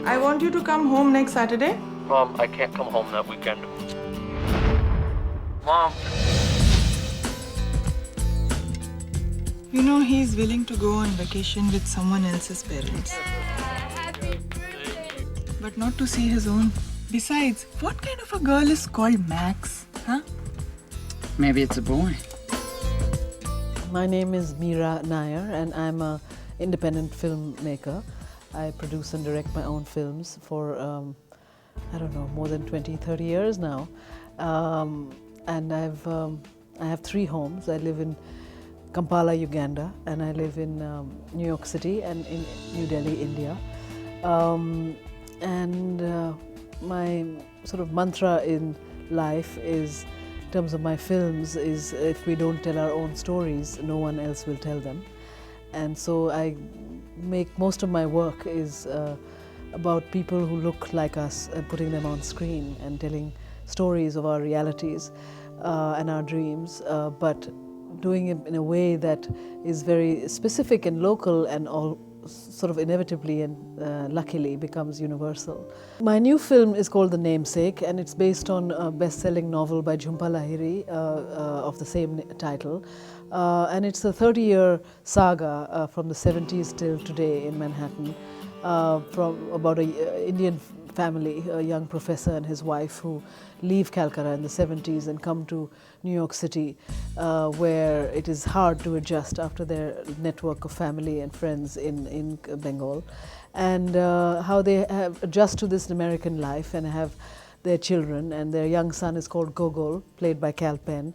I want you to come home next Saturday. Mom, I can't come home that weekend. Mom. You know, he's willing to go on vacation with someone else's parents. But not to see his own. Besides, what kind of a girl is called Max? Huh? Maybe it's a boy. My name is Mira Nair and I'm an independent filmmaker. I produce and direct my own films for, I don't know, more than 20, 30 years now. And I have 3 homes. I live in Kampala, Uganda, and I live in New York City and in New Delhi, India. My sort of mantra in life is, in terms of my films, is if we don't tell our own stories, no one else will tell them. And so I make most of my work is about people who look like us and putting them on screen and telling stories of our realities and our dreams, but doing it in a way that is very specific and local and all sort of inevitably and luckily becomes universal. My new film is called The Namesake, and it's based on a best-selling novel by Jhumpa Lahiri of the same title. And it's a 30-year saga from the 70s till today in Manhattan, from about an Indian family, a young professor and his wife who leave Calcutta in the 70s and come to New York City, where it is hard to adjust after their network of family and friends in Bengal, and how they have adjust to this American life and have their children, and their young son is called Gogol, played by Cal Penn,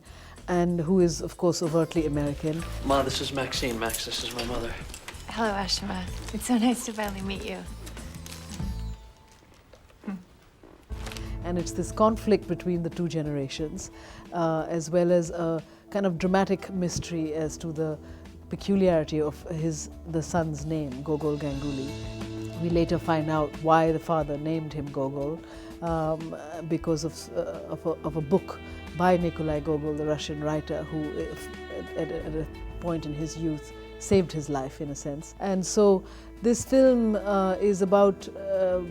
and who is of course overtly American. Ma, this is Maxine. Max, this is my mother. Hello, Ashima. It's so nice to finally meet you. And it's this conflict between the 2 generations, as well as a kind of dramatic mystery as to the peculiarity of the son's name, Gogol Ganguly. We later find out why the father named him Gogol, because of a book by Nikolai Gogol, the Russian writer, who at a point in his youth saved his life in a sense. And so this film is about a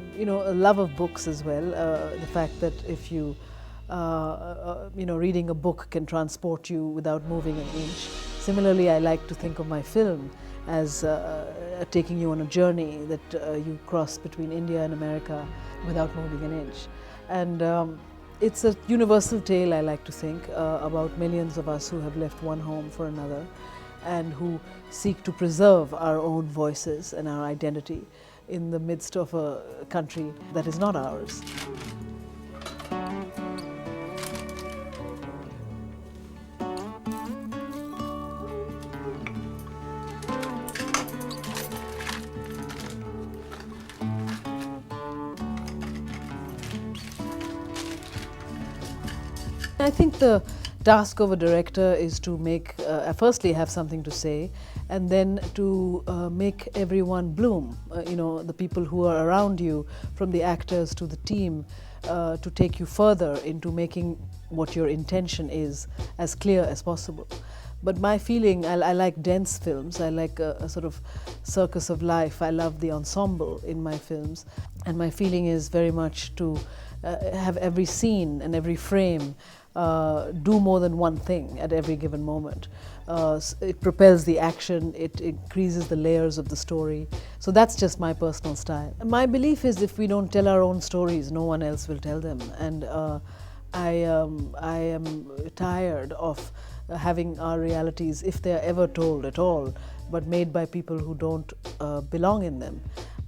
love of books as well, the fact that if you reading a book can transport you without moving an inch. Similarly, I like to think of my film as taking you on a journey that you cross between India and America without moving an inch. And it's a universal tale, I like to think, about millions of us who have left one home for another and who seek to preserve our own voices and our identity in the midst of a country that is not ours. I think the task of a director is to make, firstly have something to say, and then to make everyone bloom, the people who are around you, from the actors to the team, to take you further into making what your intention is as clear as possible. But my feeling, I like dense films, I like a sort of circus of life, I love the ensemble in my films, and my feeling is very much to have every scene and every frame do more than one thing at every given moment. It propels the action, it increases the layers of the story. So that's just my personal style. My belief is if we don't tell our own stories, no one else will tell them. And I am tired of having our realities, if they are ever told at all, but made by people who don't belong in them.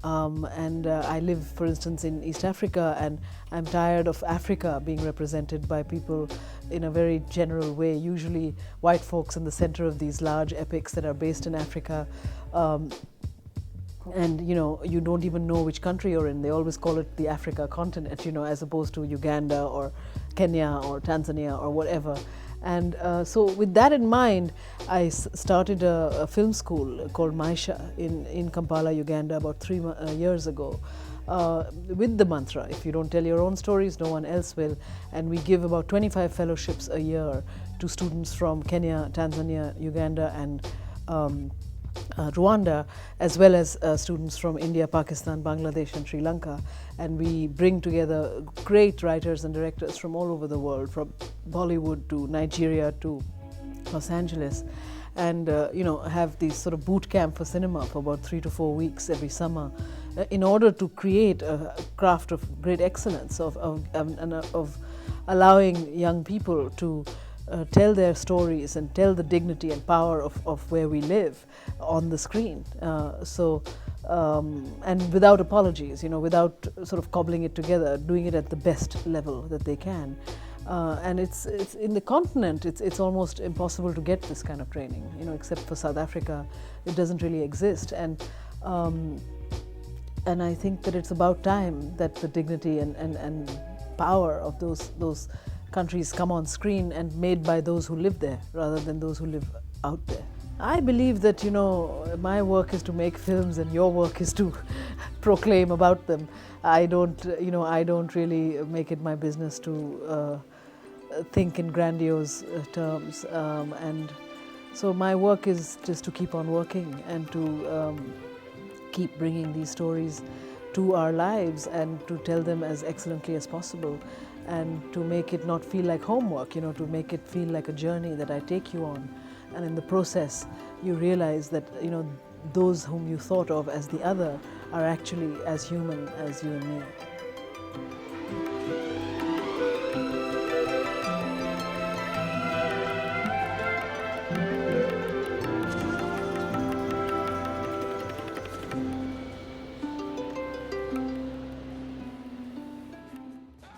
I live, for instance, in East Africa, and I'm tired of Africa being represented by people in a very general way, usually white folks in the center of these large epics that are based in Africa. And you don't even know which country you're in. They always call it the Africa continent, as opposed to Uganda or Kenya or Tanzania or whatever. And so with that in mind, I started a film school called Maisha in Kampala, Uganda, about 3 years ago, with the mantra, if you don't tell your own stories, no one else will. And we give about 25 fellowships a year to students from Kenya, Tanzania, Uganda, and Rwanda, as well as students from India, Pakistan, Bangladesh, and Sri Lanka. And we bring together great writers and directors from all over the world, from Bollywood to Nigeria to Los Angeles, and have these sort of boot camp for cinema for about 3 to 4 weeks every summer, in order to create a craft of great excellence, of allowing young people to tell their stories and tell the dignity and power of where we live on the screen. And without apologies, without sort of cobbling it together, doing it at the best level that they can. And it's in the continent, it's almost impossible to get this kind of training, except for South Africa. It doesn't really exist. And I think that it's about time that the dignity and power of those countries come on screen and made by those who live there rather than those who live out there. I believe that my work is to make films and your work is to proclaim about them. I don't really make it my business to think in grandiose terms, and so my work is just to keep on working and to keep bringing these stories to our lives and to tell them as excellently as possible, and to make it not feel like homework, to make it feel like a journey that I take you on. And in the process, you realize that, those whom you thought of as the other are actually as human as you and me.